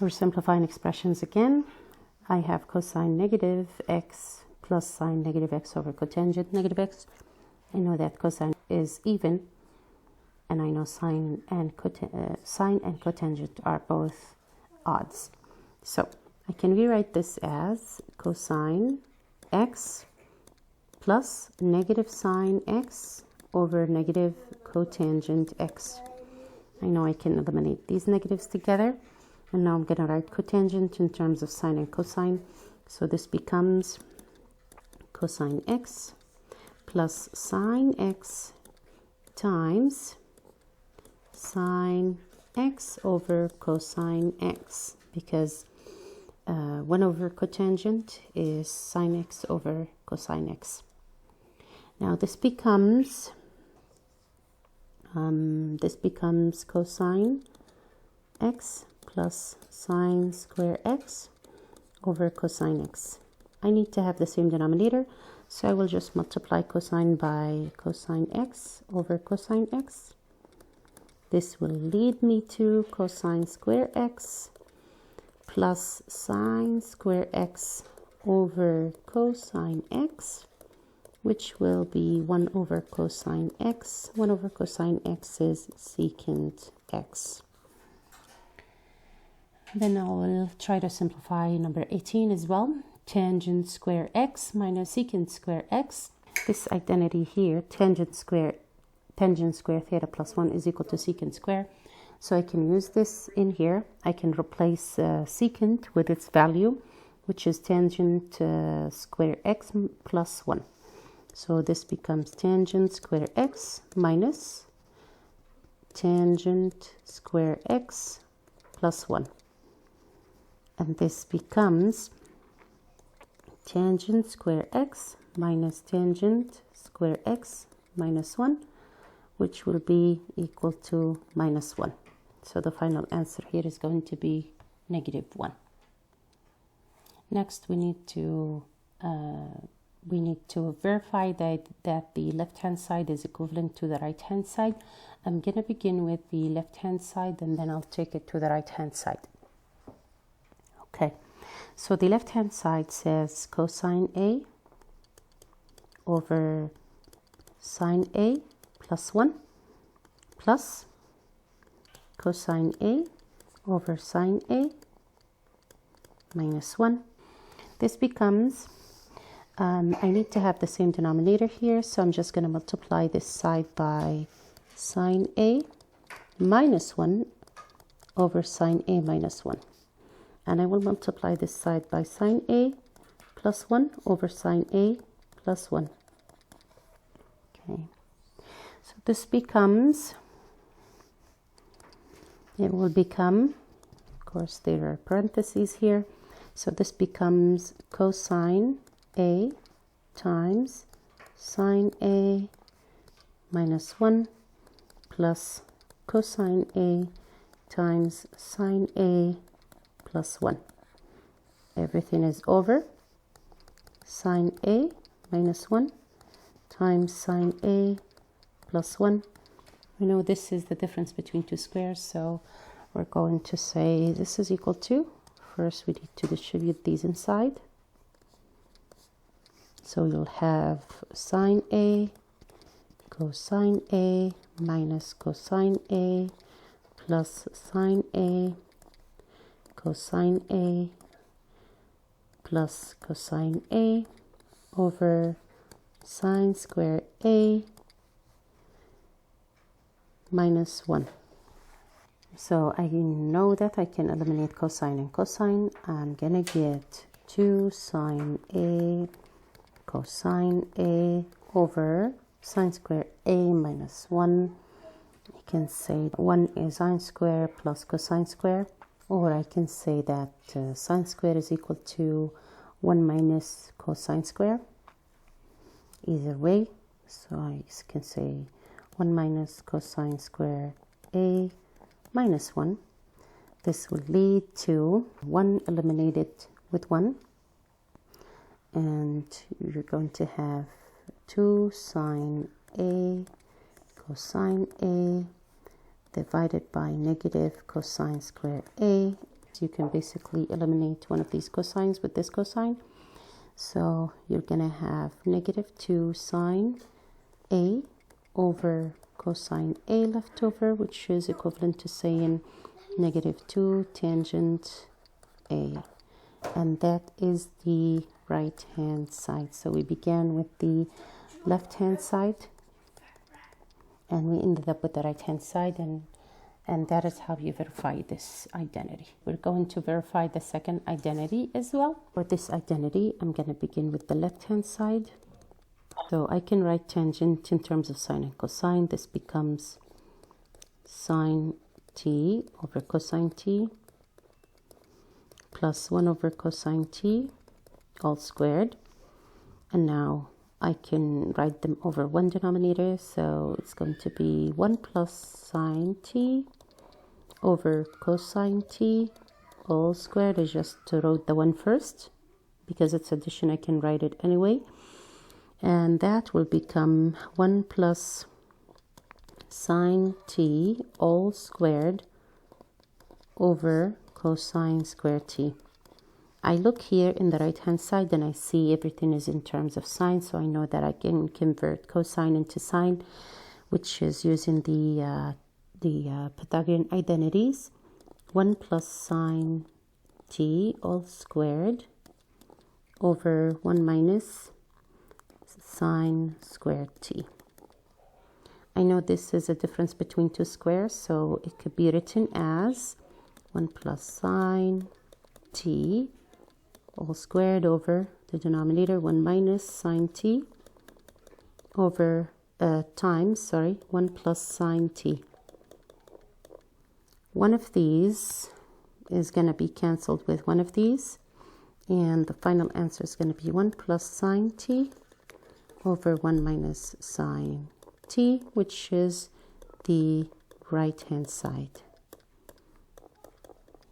We're simplifying expressions again. I have cosine negative x plus sine negative x over cotangent negative x. I know that cosine is even, and I know sine and cotangent are both odds. So I can rewrite this as cosine x plus negative sine x over negative cotangent x. I know I can eliminate these negatives together, and now I'm going to write cotangent in terms of sine and cosine. So this becomes cosine x plus sine x times sine x over cosine x, because 1 over cotangent is sine x over cosine x. Now this becomes cosine x plus sine square x over cosine x. I need to have the same denominator, so I will just multiply cosine by cosine x over cosine x. This will lead me to cosine square x plus sine square x over cosine x, which will be 1 over cosine x. 1 over cosine x is secant x. Then I will try to simplify number 18 as well. Tangent square x minus secant square x. This identity here, tangent square theta plus 1 is equal to secant square. So I can use this in here. I can replace secant with its value, which is tangent square x plus 1. So this becomes tangent square x minus tangent square x plus 1. And this becomes tangent square x minus tangent square x minus 1, which will be equal to minus 1. So the final answer here is going to be negative 1. Next, we need to verify that the left-hand side is equivalent to the right-hand side. I'm going to begin with the left-hand side, and then I'll take it to the right-hand side. Okay, so the left-hand side says cosine A over sine A plus 1 plus cosine A over sine A minus 1. This becomes, I need to have the same denominator here, so I'm just going to multiply this side by sine A minus 1 over sine A minus 1. And I will multiply this side by sine A plus 1 over sine A plus 1. Okay, so this becomes, it will become, of course there are parentheses here, so this becomes cosine A times sine A minus 1 plus cosine A times sine A plus 1. Everything is over. Sine A minus 1 times sine A plus 1. We know this is the difference between two squares, so we're going to say this is equal to, first we need to distribute these inside. So you'll have sine A cosine A minus cosine A plus sine A cosine A plus cosine A over sine square A minus 1. So I know that I can eliminate cosine and cosine. I'm gonna get 2 sine A cosine A over sine square A minus 1. I can say 1 is sine square plus cosine square, or I can say that sine square is equal to 1 minus cosine square. Either way, so I can say 1 minus cosine square A minus 1. This will lead to 1 eliminated with 1, and you're going to have 2 sine A cosine A divided by negative cosine square A. left, you can basically eliminate one of these cosines with this cosine. So you're going to have -2 sine A over cosine A left over, which is equivalent to saying -2 tangent A. And that is the right hand side. So we began with the left hand side and we ended up with the right hand side, and that is how you verify this identity. We're going to verify the second identity as well. For this identity, I'm going to begin with the left hand side. So I can write tangent in terms of sine and cosine. This becomes sine t over cosine t plus 1 over cosine t all squared. And now I can write them over one denominator, so it's going to be 1 plus sine t over cosine t all squared. I just wrote the 1 first because it's addition, I can write it anyway. And that will become 1 plus sine t all squared over cosine square t. I look here in the right hand side and I see everything is in terms of sine, so I know that I can convert cosine into sine, which is using the Pythagorean identities. 1 plus sine t all squared over 1 minus sine squared t. I know this is a difference between two squares, so it could be written as 1 plus sine t all squared over the denominator 1 minus sine t over times 1 plus sine t. One of these is going to be cancelled with one of these, and the final answer is going to be 1 plus sine t over 1 minus sine t, which is the right hand side.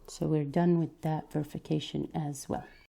So we're done with that verification as well.